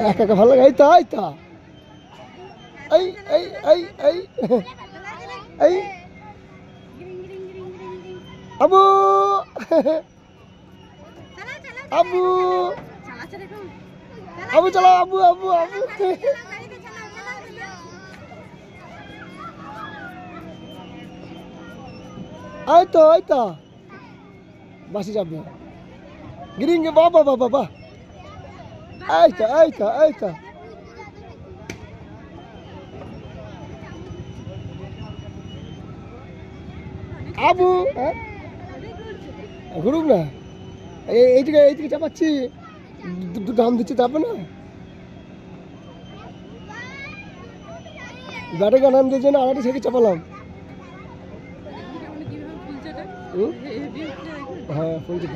একা একা ভালো লাগে। এই তো এই তো এই এই এই এই এই আবু আবু আবু চলো আবু আবু আবু এই তো বাসি যাবে গ্রিং বাবা বাবা বাবা এই তো আবু ঘুরুক না এইদিকে চাপাচ্ছি দাম দিচ্ছি চাপে না ব্যাটে গান দিয়েছে না আরেকটা সেকে চাপালাম হ্যাঁ ফুলছে